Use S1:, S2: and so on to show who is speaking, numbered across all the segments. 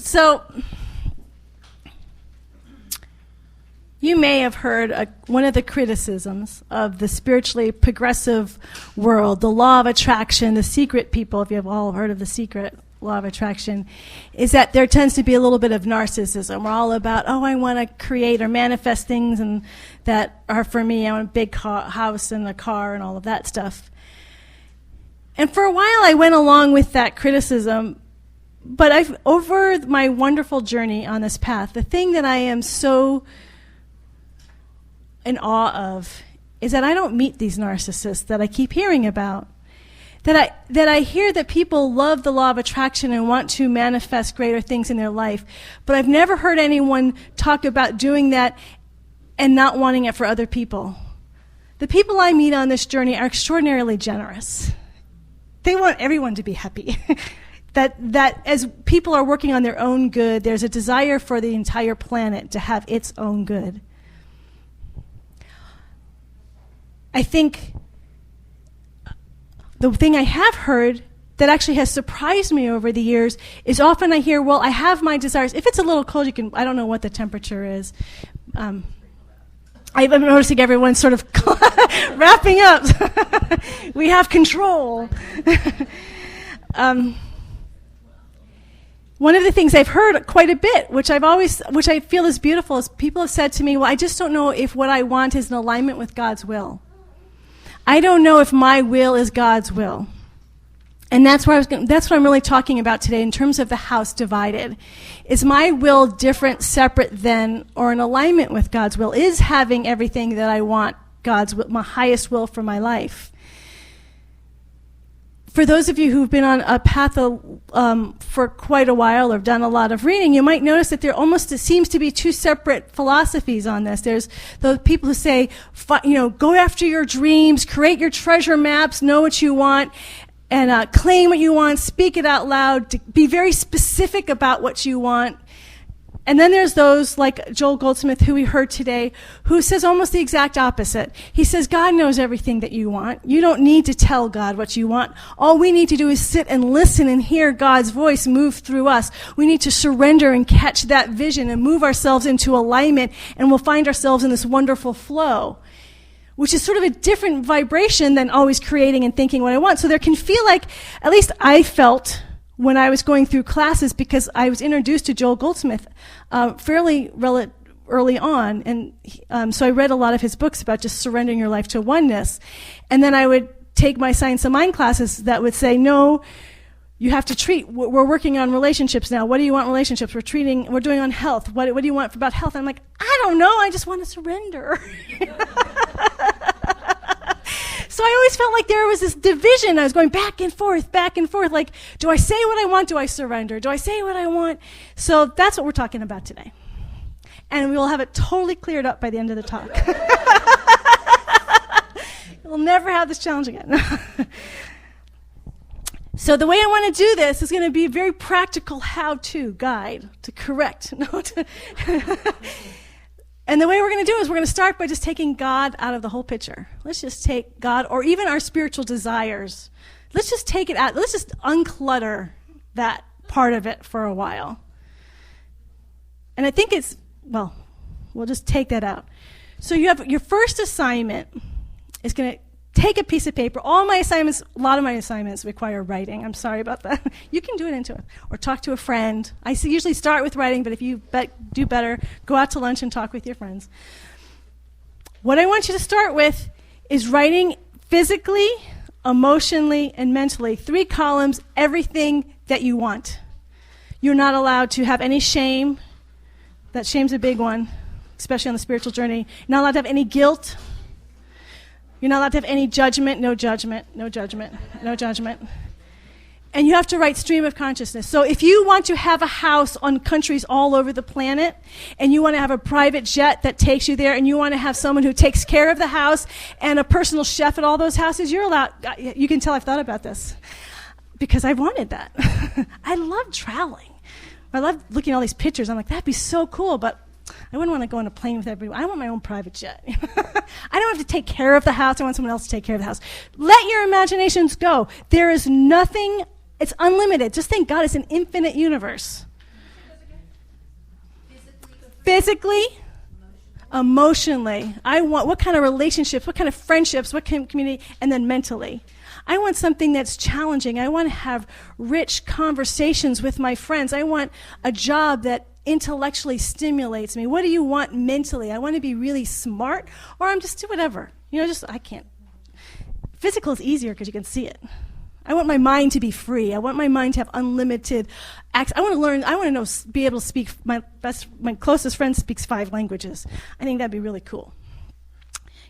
S1: So, you may have heard one of the criticisms of the spiritually progressive world, the law of attraction, the secret people, if you have all heard of the secret law of attraction, is that there tends to be a little bit of narcissism. We're all about, I want to create or manifest things and that are for me. I want a big house and a car and all of that stuff. And for a while I went along with that criticism, but over my wonderful journey on this path, the thing that I am so in awe of is that I don't meet these narcissists that I keep hearing about. That I hear that people love the law of attraction and want to manifest greater things in their life, but I've never heard anyone talk about doing that and not wanting it for other people. The people I meet on this journey are extraordinarily generous. They want everyone to be happy. that as people are working on their own good, there's a desire for the entire planet to have its own good. I think the thing I have heard that actually has surprised me over the years is often I hear, well, I have my desires. If it's a little cold, I don't know what the temperature is. I'm noticing everyone sort of wrapping up. We have control. One of the things I've heard quite a bit, which I feel is beautiful, is people have said to me, well, I just don't know if what I want is in alignment with God's will. I don't know if my will is God's will. And that's what I'm really talking about today in terms of the house divided. Is my will different, separate than, or in alignment with God's will? Is having everything that I want God's will, my highest will for my life? For those of you who've been on a path for quite a while or done a lot of reading, you might notice that it seems to be two separate philosophies on this. There's those people who say, go after your dreams, create your treasure maps, know what you want, and claim what you want, speak it out loud, to be very specific about what you want. And then there's those like Joel Goldsmith, who we heard today, who says almost the exact opposite. He says, God knows everything that you want. You don't need to tell God what you want. All we need to do is sit and listen and hear God's voice move through us. We need to surrender and catch that vision and move ourselves into alignment, and we'll find ourselves in this wonderful flow, which is sort of a different vibration than always creating and thinking what I want. So there can feel like, at least I felt when I was going through classes, because I was introduced to Joel Goldsmith fairly early on, and so I read a lot of his books about just surrendering your life to oneness. And then I would take my Science of Mind classes that would say, no, you have to treat, we're working on relationships now. What do you want in relationships? We're doing on health. What do you want about health? And I'm like, I don't know, I just want to surrender. So I always felt like there was this division. I was going back and forth, like, do I say what I want? Do I surrender? Do I say what I want? So that's what we're talking about today. And we will have it totally cleared up by the end of the talk. We'll never have this challenge again. So the way I want to do this is going to be a very practical how-to guide to correct. And the way we're going to do is we're going to start by just taking God out of the whole picture. Let's just take God, or even our spiritual desires. Let's just take it out. Let's just unclutter that part of it for a while. And I think we'll just take that out. So you have your first assignment is going to take a piece of paper. A lot of my assignments require writing. I'm sorry about that. You can do it into it. Or talk to a friend. I usually start with writing, but if you do better, go out to lunch and talk with your friends. What I want you to start with is writing physically, emotionally, and mentally. 3 columns, everything that you want. You're not allowed to have any shame. That shame's a big one, especially on the spiritual journey. You're not allowed to have any guilt. You're not allowed to have any judgment, no judgment, no judgment, no judgment. And you have to write stream of consciousness. So if you want to have a house on countries all over the planet, and you want to have a private jet that takes you there, and you want to have someone who takes care of the house, and a personal chef at all those houses, you're allowed. You can tell I've thought about this, because I wanted that. I love traveling. I love looking at all these pictures. I'm like, that'd be so cool, but I wouldn't want to go on a plane with everyone. I want my own private jet. I don't have to take care of the house. I want someone else to take care of the house. Let your imaginations go. There is nothing, it's unlimited. Just think God is an infinite universe. Physically, emotionally. I want what kind of relationships, what kind of friendships, what kind of community, and then mentally. I want something that's challenging. I want to have rich conversations with my friends. I want a job that intellectually stimulates me. What do you want mentally? I want to be really smart, or I'm just do whatever. I can't. Physical is easier because you can see it. I want my mind to be free. I want my mind to have unlimited access. I want to learn. I want to know, be able to speak. My closest friend speaks 5 languages. I think that'd be really cool.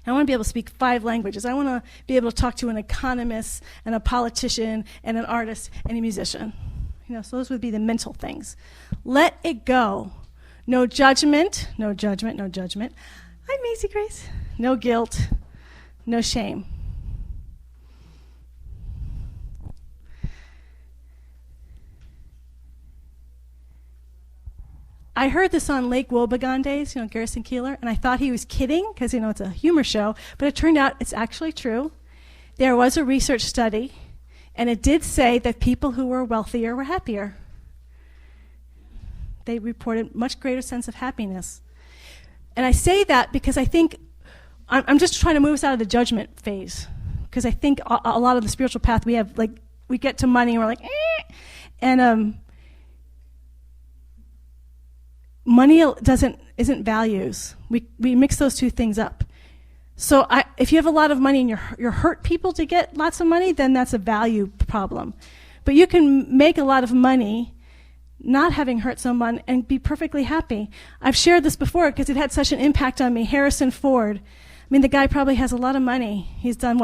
S1: I want to be able to speak 5 languages. I want to be able to talk to an economist and a politician and an artist and a musician. So those would be the mental things. Let it go. No judgment, no judgment, no judgment. I'm Macy Grace. No guilt, no shame. I heard this on Lake Wobegon days, Garrison Keillor, and I thought he was kidding because, it's a humor show, but it turned out it's actually true. There was a research study, and it did say that people who were wealthier were happier. They reported much greater sense of happiness. And I say that because I think, I'm just trying to move us out of the judgment phase, because I think a lot of the spiritual path we have, we get to money and we're like, eh, and money isn't values. We mix those two things up. So if you have a lot of money and you're hurt people to get lots of money, then that's a value problem. But you can make a lot of money not having hurt someone and be perfectly happy. I've shared this before because it had such an impact on me. Harrison Ford. The guy probably has a lot of money. He's done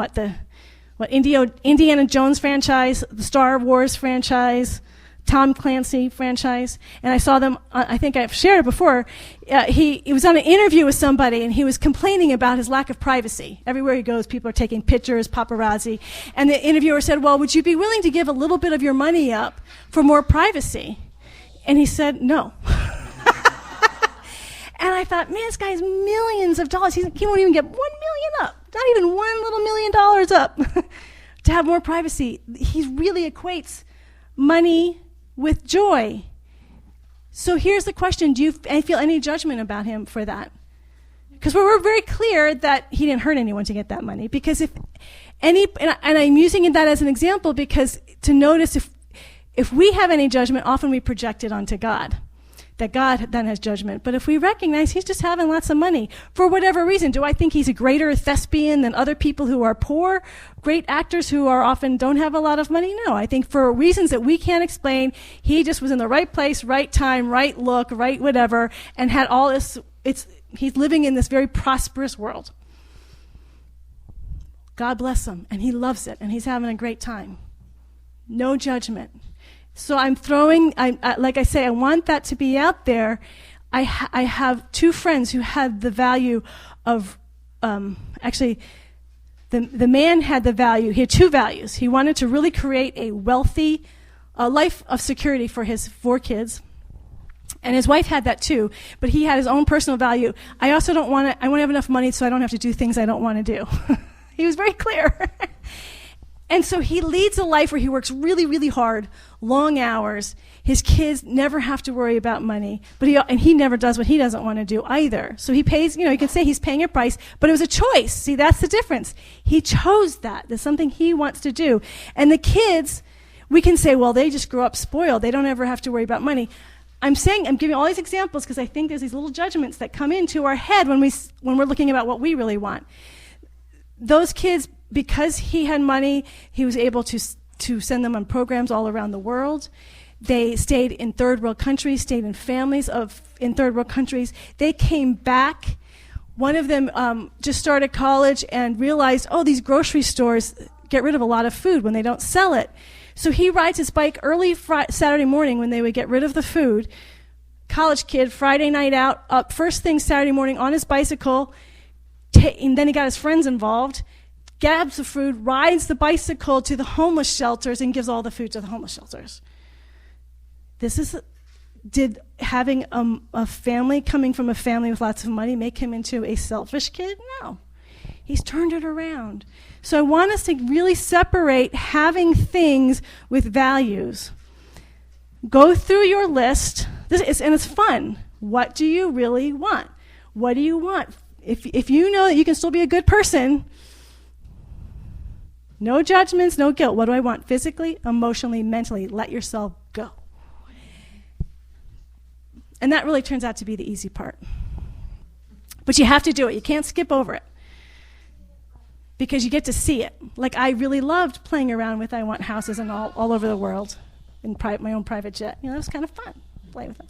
S1: Indiana Jones franchise, the Star Wars franchise, Tom Clancy franchise, and I saw them, I think I've shared it before, he was on an interview with somebody, and he was complaining about his lack of privacy. Everywhere he goes, people are taking pictures, paparazzi, and the interviewer said, well, would you be willing to give a little bit of your money up for more privacy? And he said, no. And I thought, man, this guy has millions of dollars. He won't even get $1 million up, not even $1 little $1 million up to have more privacy. He really equates money with joy. So here's the question, do you feel any judgment about him for that? Because we're very clear that he didn't hurt anyone to get that money. Because and I'm using that as an example because to notice if we have any judgment, often we project it onto God, that God then has judgment. But if we recognize he's just having lots of money, for whatever reason, do I think he's a greater thespian than other people who are poor, great actors who are often don't have a lot of money? No, I think for reasons that we can't explain, he just was in the right place, right time, right look, right whatever, and had all this, he's living in this very prosperous world. God bless him, and he loves it, and he's having a great time. No judgment. So like I say, I want that to be out there. I have 2 friends who had the value of, actually, the man had the value, he had 2 values. He wanted to really create a wealthy life of security for his 4 kids. And his wife had that too, but he had his own personal value. I want to have enough money so I don't have to do things I don't want to do. He was very clear. And so he leads a life where he works really, really hard, long hours. His kids never have to worry about money, but he never does what he doesn't want to do either. So he pays, you can say he's paying a price, but it was a choice. See, that's the difference. He chose that. There's something he wants to do. And the kids, we can say, well, they just grew up spoiled. They don't ever have to worry about money. I'm giving all these examples because I think there's these little judgments that come into our head when we're looking about what we really want. Those kids, because he had money, he was able to send them on programs all around the world. They stayed in third world countries, stayed in families in third world countries. They came back. One of them just started college and realized, these grocery stores get rid of a lot of food when they don't sell it. So he rides his bike early Saturday morning when they would get rid of the food. College kid, Friday night out, up first thing Saturday morning on his bicycle, and then he got his friends involved, grabs the food, rides the bicycle to the homeless shelters, and gives all the food to the homeless shelters. Did having a family, coming from a family with lots of money, make him into a selfish kid? No. He's turned it around. So I want us to really separate having things with values. Go through your list, and it's fun. What do you really want? What do you want? If you know that you can still be a good person, no judgments, no guilt. What do I want? Physically, emotionally, mentally. Let yourself go. And that really turns out to be the easy part. But you have to do it. You can't skip over it. Because you get to see it. Like, I really loved playing around with I want houses and all over the world in my own private jet. You know, it was kind of fun playing with it.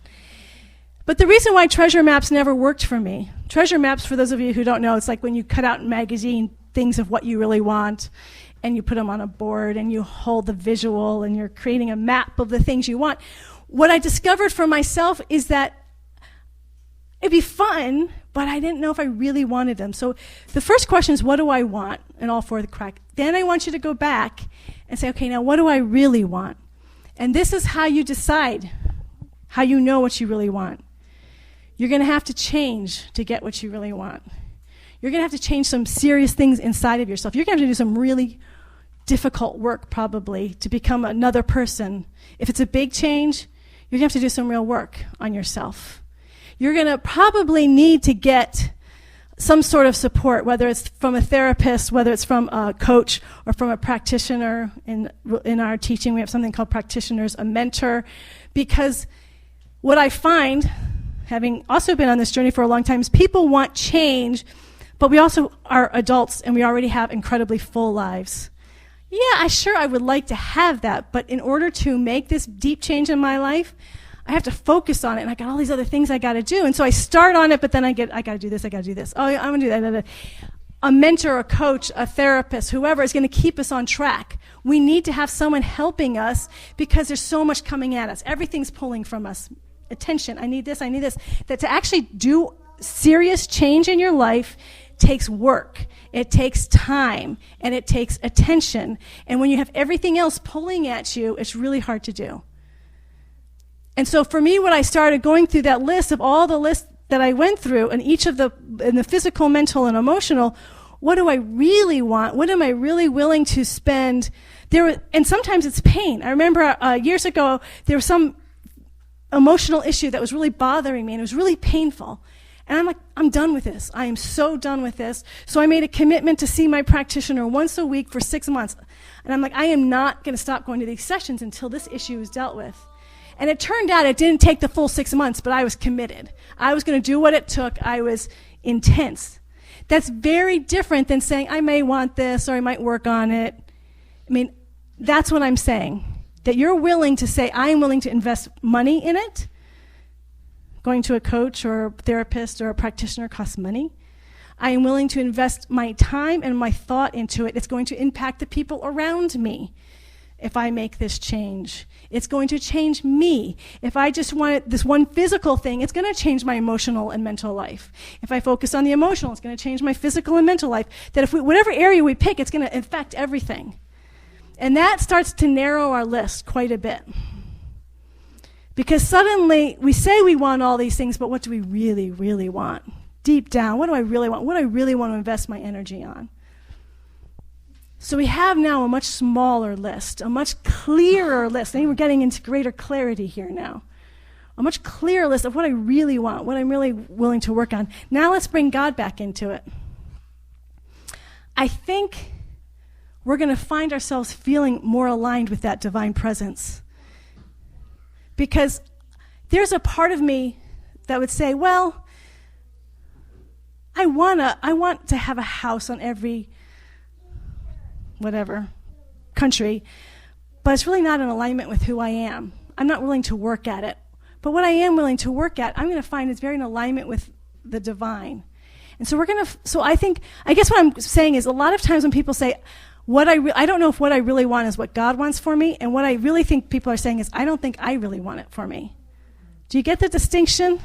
S1: But the reason why treasure maps never worked for me, treasure maps, for those of you who don't know, it's like when you cut out in magazine things of what you really want, and you put them on a board, and you hold the visual, and you're creating a map of the things you want. What I discovered for myself is that it'd be fun, but I didn't know if I really wanted them. So the first question is, what do I want? And all four of the crack. Then I want you to go back and say, okay, now what do I really want? And this is how you decide, how you know what you really want. You're going to have to change to get what you really want. You're going to have to change some serious things inside of yourself. You're going to have to do some really difficult work, probably, to become another person. If it's a big change, you're going to have to do some real work on yourself. You're going to probably need to get some sort of support, whether it's from a therapist, whether it's from a coach, or from a practitioner. In our teaching, we have something called practitioners, a mentor, because what I find, having also been on this journey for a long time, is people want change, but we also are adults and we already have incredibly full lives. Yeah, I would like to have that, but in order to make this deep change in my life, I have to focus on it, and I got all these other things I got to do. And so I start on it, but then I got to do this, I got to do this. Oh, I'm going to do that. A mentor, a coach, a therapist, whoever is going to keep us on track. We need to have someone helping us because there's so much coming at us. Everything's pulling from us. Attention, I need this, I need this. That to actually do serious change in your life takes work. It takes time, and it takes attention. And when you have everything else pulling at you, it's really hard to do. And so for me, when I started going through that list of all the lists that I went through, and each of in the physical, mental, and emotional, what do I really want? What am I really willing to spend? And sometimes it's pain. I remember years ago, there was some emotional issue that was really bothering me, and it was really painful. And I'm like, I'm done with this. I am so done with this. So I made a commitment to see my practitioner once a week for 6 months. And I'm like, I am not going to stop going to these sessions until this issue is dealt with. And it turned out it didn't take the full 6 months, but I was committed. I was going to do what it took. I was intense. That's very different than saying, I may want this, or I might work on it. I mean, that's what I'm saying. That you're willing to say, I am willing to invest money in it. Going to a coach or a therapist or a practitioner costs money. I am willing to invest my time and my thought into it. It's going to impact the people around me if I make this change. It's going to change me. If I just want this one physical thing, it's going to change my emotional and mental life. If I focus on the emotional, it's going to change my physical and mental life. That if whatever area we pick, it's going to affect everything. And that starts to narrow our list quite a bit. Because suddenly we say we want all these things, but what do we really, really want? Deep down, what do I really want? What do I really want to invest my energy on? So we have now a much smaller list, a much clearer list. I think we're getting into greater clarity here now. A much clearer list of what I really want, what I'm really willing to work on. Now let's bring God back into it. I think we're going to find ourselves feeling more aligned with that divine presence. Because there's a part of me that would say, well, I want to have a house on every country, but it's really not in alignment with who I am. I'm not willing to work at it. But what I am willing to work at, I'm going to find is very in alignment with the divine. And so I guess what I'm saying is a lot of times when people say, I don't know if what I really want is what God wants for me, and what I really think people are saying is, I don't think I really want it for me. Do you get the distinction?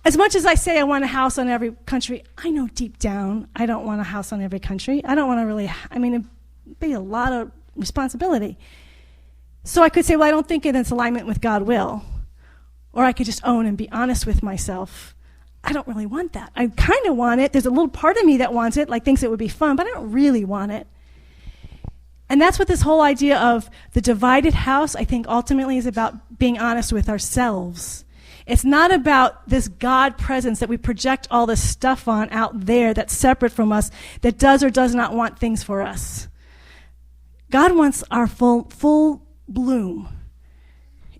S1: As much as I say I want a house on every country, I know deep down I don't want a house on every country. I don't want to really, it'd be a lot of responsibility. So I could say, well, I don't think it's alignment with God's will. Or I could just own and be honest with myself. I don't really want that. I kind of want it. There's a little part of me that wants it, like thinks it would be fun, but I don't really want it. And that's what this whole idea of the divided house, I think, ultimately is about being honest with ourselves. It's not about this God presence that we project all this stuff on out there that's separate from us, that does or does not want things for us. God wants our full bloom.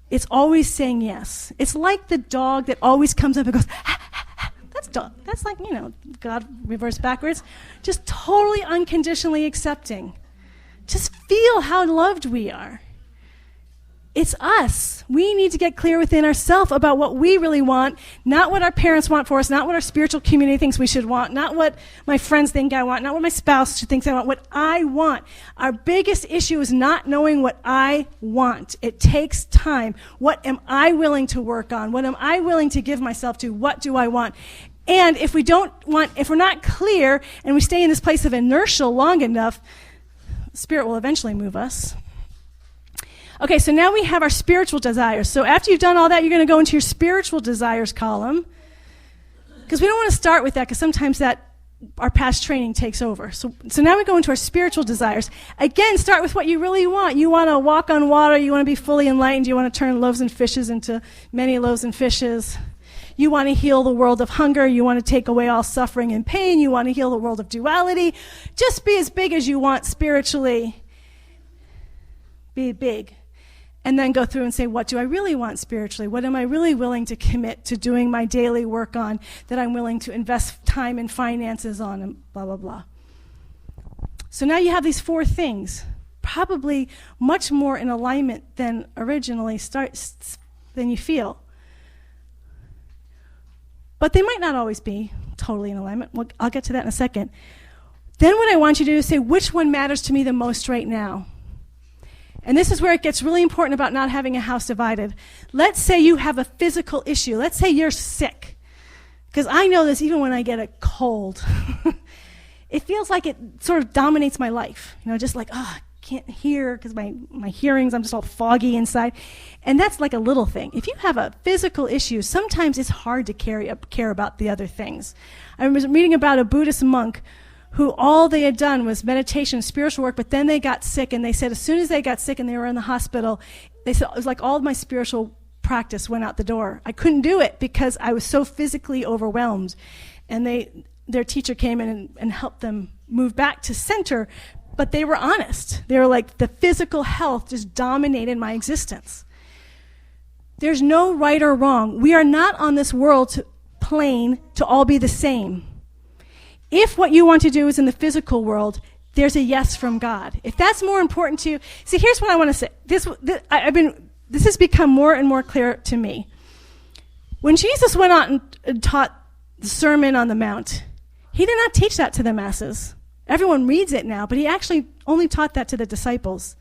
S1: It's always saying yes. It's like the dog that always comes up and goes, ha, ha, ha. That's dog. That's like, God reversed backwards. Just totally unconditionally accepting. Just feel how loved we are. It's us. We need to get clear within ourselves about what we really want, not what our parents want for us, not what our spiritual community thinks we should want, not what my friends think I want, not what my spouse thinks I want, what I want. Our biggest issue is not knowing what I want. It takes time. What am I willing to work on? What am I willing to give myself to? What do I want? And if we're not clear and we stay in this place of inertia long enough, Spirit will eventually move us. Okay, so now we have our spiritual desires. So after you've done all that, you're going to go into your spiritual desires column. Because we don't want to start with that, because sometimes our past training takes over. So now we go into our spiritual desires. Again, start with what you really want. You want to walk on water. You want to be fully enlightened. You want to turn loaves and fishes into many loaves and fishes. You want to heal the world of hunger. You want to take away all suffering and pain. You want to heal the world of duality. Just be as big as you want spiritually. Be big. And then go through and say, what do I really want spiritually? What am I really willing to commit to doing my daily work on, that I'm willing to invest time and finances on, and blah, blah, blah. So now you have these 4 things, probably much more in alignment than originally than you feel. But they might not always be totally in alignment. Well, I'll get to that in a second. Then what I want you to do is say, which one matters to me the most right now? And this is where it gets really important about not having a house divided. Let's say you have a physical issue. Let's say you're sick. Because I know this even when I get a cold. It feels like it sort of dominates my life. Just like, I can't hear because my hearings, I'm just all foggy inside. And that's like a little thing. If you have a physical issue, sometimes it's hard to care about the other things. I was reading about a Buddhist monk who all they had done was meditation, spiritual work, but then they got sick, and they said as soon as they got sick and they were in the hospital, they said it was like all of my spiritual practice went out the door. I couldn't do it because I was so physically overwhelmed. And their teacher came in and helped them move back to center, but they were honest. They were like, the physical health just dominated my existence. There's no right or wrong. We are not on this world plane to all be the same. If what you want to do is in the physical world, there's a yes from God. If that's more important to you, see, here's what I want to say. This has become more and more clear to me. When Jesus went out and taught the Sermon on the Mount, he did not teach that to the masses. Everyone reads it now, but he actually only taught that to the disciples.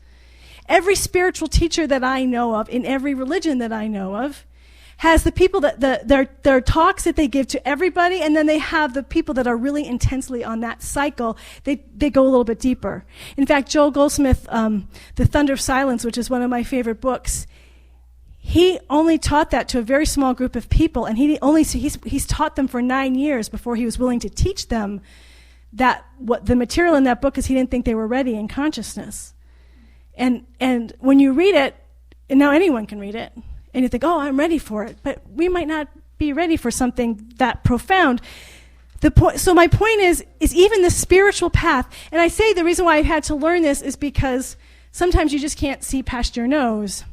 S1: Every spiritual teacher that I know of, in every religion that I know of, has the people that their talks that they give to everybody, and then they have the people that are really intensely on that cycle. They go a little bit deeper. In fact, Joel Goldsmith, The Thunder of Silence, which is one of my favorite books, he only taught that to a very small group of people, and he's taught them for 9 years before he was willing to teach them that what the material in that book is. He didn't think they were ready in consciousness. And when you read it, and now anyone can read it, and you think, I'm ready for it. But we might not be ready for something that profound. So my point is even the spiritual path, and I say the reason why I've had to learn this is because sometimes you just can't see past your nose.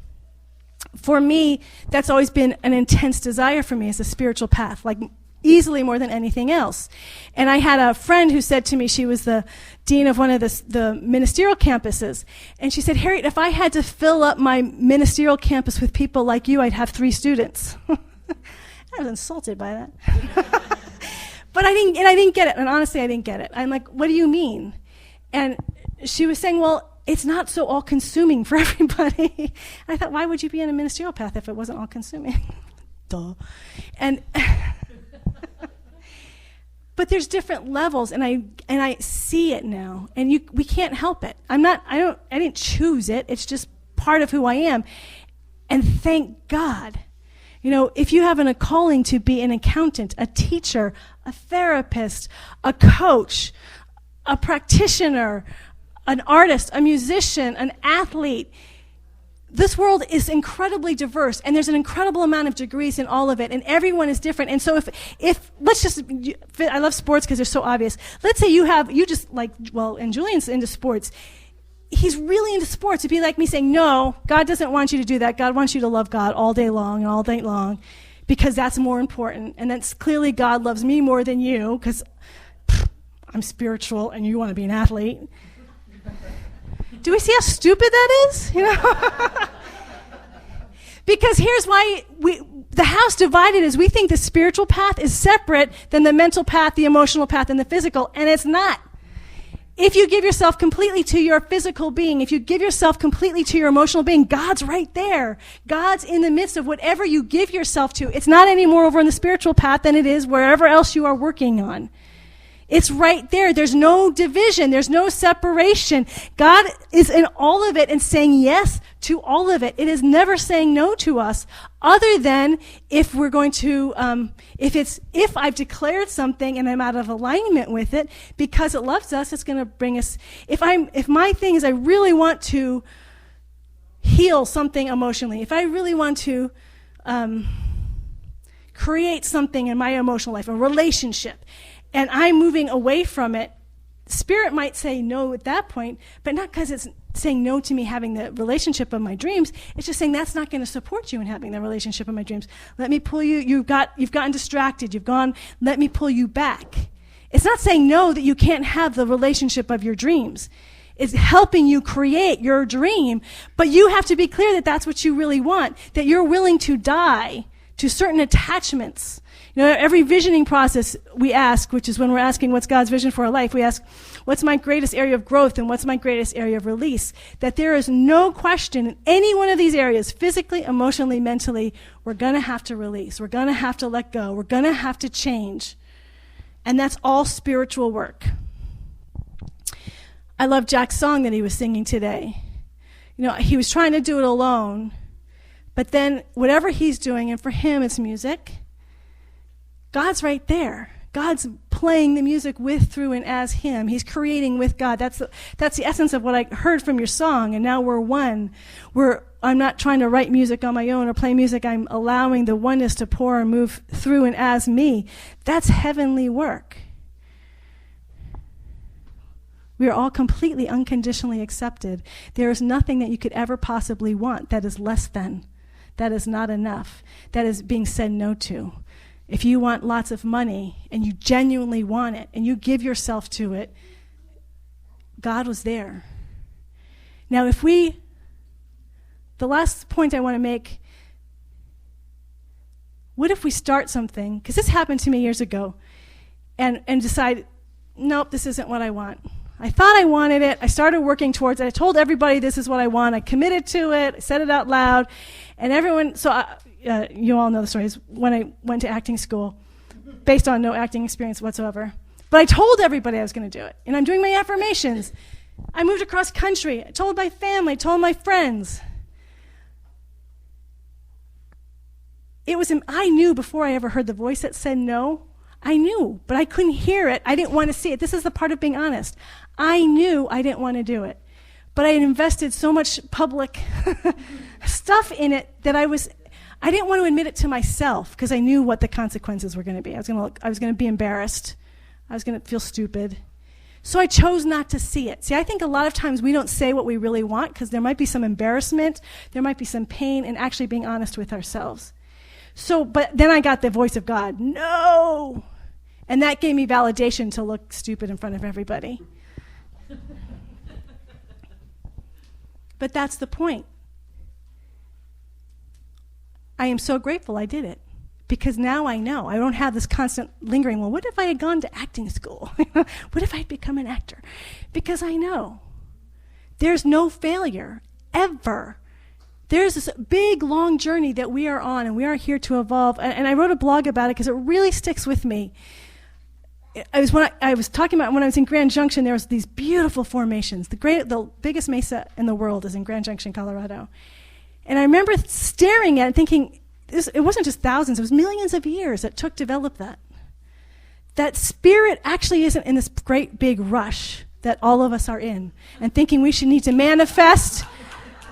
S1: For me, that's always been an intense desire for me, is a spiritual path, like easily more than anything else. And I had a friend who said to me, she was the dean of one of the ministerial campuses, and she said, Harriet, if I had to fill up my ministerial campus with people like you, I'd have 3 students. I was insulted by that. But I didn't get it, and honestly, I didn't get it. I'm like, what do you mean? And she was saying, well, it's not so all-consuming for everybody. I thought, why would you be in a ministerial path if it wasn't all-consuming? Duh. And but there's different levels, and I see it now, and we can't help it. I didn't choose it. It's just part of who I am. And thank God. If you have a calling to be an accountant, a teacher, a therapist, a coach, a practitioner, an artist, a musician, an athlete, this world is incredibly diverse, and there's an incredible amount of degrees in all of it, and everyone is different. And so if let's just, I love sports because they're so obvious. Let's say and Julian's into sports. He's really into sports. It'd be like me saying, no, God doesn't want you to do that. God wants you to love God all day long and all night long, because that's more important. And that's clearly God loves me more than you, because I'm spiritual and you want to be an athlete. Do we see how stupid that is? Because here's why the house divided is we think the spiritual path is separate than the mental path, the emotional path, and the physical, and it's not. If you give yourself completely to your physical being, if you give yourself completely to your emotional being, God's right there. God's in the midst of whatever you give yourself to. It's not any more over on the spiritual path than it is wherever else you are working on. It's right there. There's no division. There's no separation. God is in all of it and saying yes to all of it. It is never saying no to us, other than if we're going to, if I've declared something and I'm out of alignment with it, because it loves us, it's going to bring us, if my thing is I really want to heal something emotionally, if I really want to create something in my emotional life, a relationship, and I'm moving away from it, Spirit might say no at that point, but not because it's saying no to me having the relationship of my dreams. It's just saying that's not going to support you in having the relationship of my dreams. Let me pull you. You've gotten distracted. Let me pull you back. It's not saying no that you can't have the relationship of your dreams. It's helping you create your dream, but you have to be clear that that's what you really want, that you're willing to die to certain attachments. Every visioning process we ask, which is when we're asking what's God's vision for our life, we ask, what's my greatest area of growth and what's my greatest area of release? That there is no question in any one of these areas, physically, emotionally, mentally, we're going to have to release. We're going to have to let go. We're going to have to change. And that's all spiritual work. I love Jack's song that he was singing today. He was trying to do it alone, but then whatever he's doing, and for him it's music, God's right there. God's playing the music with, through, and as him. He's creating with God. That's the essence of what I heard from your song, and now we're one. I'm not trying to write music on my own or play music. I'm allowing the oneness to pour and move through and as me. That's heavenly work. We are all completely unconditionally accepted. There is nothing that you could ever possibly want that is less than, that is not enough, that is being said no to. If you want lots of money and you genuinely want it and you give yourself to it, God was there. Now, the last point I want to make, what if we start something, because this happened to me years ago, and decide, nope, this isn't what I want. I thought I wanted it. I started working towards it. I told everybody this is what I want. I committed to it. I said it out loud. And everyone, you all know the stories, when I went to acting school, based on no acting experience whatsoever. But I told everybody I was going to do it. And I'm doing my affirmations. I moved across country. I told my family, told my friends. I knew before I ever heard the voice that said no. I knew, but I couldn't hear it. I didn't want to see it. This is the part of being honest. I knew I didn't want to do it. But I had invested so much public stuff in it that I didn't want to admit it to myself, because I knew what the consequences were going to be. I was going to be embarrassed. I was going to feel stupid. So I chose not to see it. See, I think a lot of times we don't say what we really want because there might be some embarrassment, there might be some pain in actually being honest with ourselves. But then I got the voice of God, no! And that gave me validation to look stupid in front of everybody. But that's the point. I am so grateful I did it, because now I know. I don't have this constant lingering, well, what if I had gone to acting school? What if I had become an actor? Because I know there's no failure, ever. There's this big, long journey that we are on, and we are here to evolve. And I wrote a blog about it because it really sticks with me. When I was talking about when I was in Grand Junction, there was these beautiful formations. The biggest mesa in the world is in Grand Junction, Colorado. And I remember staring at it and thinking, it wasn't just thousands, it was millions of years it took to develop that. That spirit actually isn't in this great big rush that all of us are in, and thinking we should need to manifest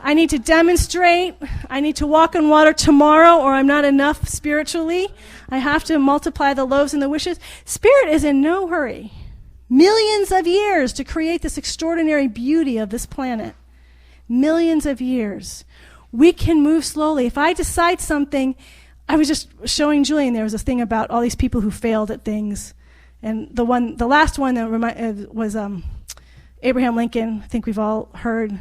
S1: I need to demonstrate. I need to walk on water tomorrow, or I'm not enough spiritually. I have to multiply the loaves and the wishes. Spirit is in no hurry. Millions of years to create this extraordinary beauty of this planet. Millions of years. We can move slowly. If I decide something, I was just showing Julian, there was a thing about all these people who failed at things. And the last one that was Abraham Lincoln. I think we've all heard.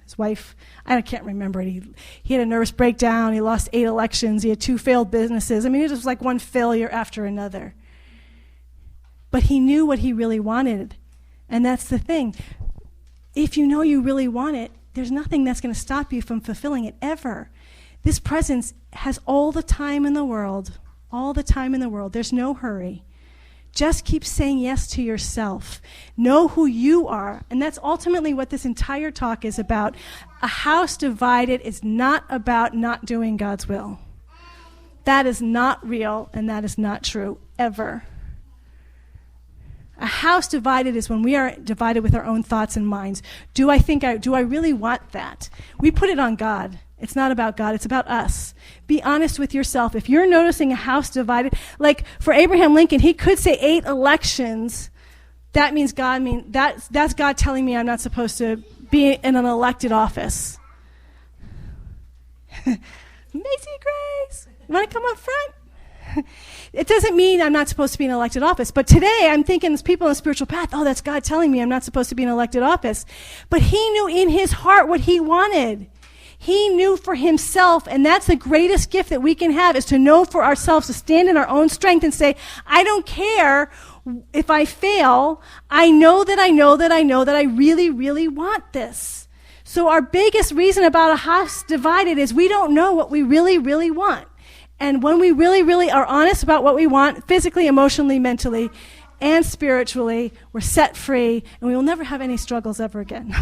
S1: His wife, I can't remember it. He had a nervous breakdown. He lost 8 elections. He had 2 failed businesses. I mean, it was like one failure after another. But he knew what he really wanted. And that's the thing. If you know you really want it, there's nothing that's going to stop you from fulfilling it ever. This presence has all the time in the world. All the time in the world. There's no hurry. Just keep saying yes to yourself. Know who you are. And that's ultimately what this entire talk is about. A house divided is not about not doing God's will. That is not real, and that is not true, ever. A house divided is when we are divided with our own thoughts and minds. Do I really want that? We put it on God. It's not about God, it's about us. Be honest with yourself. If you're noticing a house divided, like for Abraham Lincoln, he could say 8 elections. That means that's God telling me I'm not supposed to be in an elected office. Macy Grace, you want to come up front? It doesn't mean I'm not supposed to be in an elected office. But today I'm thinking as people on the spiritual path, oh, that's God telling me I'm not supposed to be in an elected office. But he knew in his heart what he wanted. He knew for himself, and that's the greatest gift that we can have, is to know for ourselves, to stand in our own strength and say, I don't care if I fail. I know that I really, really want this. So our biggest reason about a house divided is we don't know what we really, really want. And when we really, really are honest about what we want, physically, emotionally, mentally, and spiritually, we're set free, and we will never have any struggles ever again.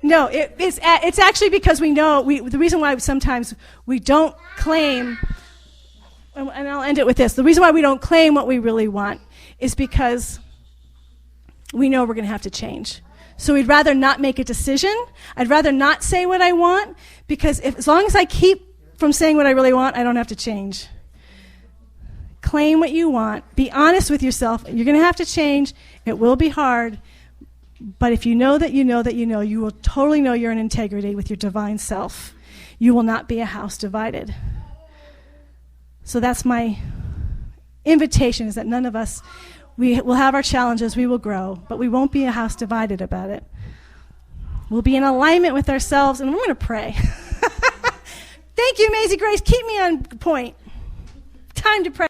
S1: No, it's actually because we know, the reason why sometimes we don't claim, and I'll end it with this, the reason why we don't claim what we really want is because we know we're going to have to change. So we'd rather not make a decision. I'd rather not say what I want, because as long as I keep from saying what I really want, I don't have to change. Claim what you want. Be honest with yourself. You're going to have to change. It will be hard. But if you know that you know that you know, you will totally know you're in integrity with your divine self. You will not be a house divided. So that's my invitation, is that none of us, we will have our challenges, we will grow, but we won't be a house divided about it. We'll be in alignment with ourselves, and we're going to pray. Thank you, Amazing Grace. Keep me on point. Time to pray.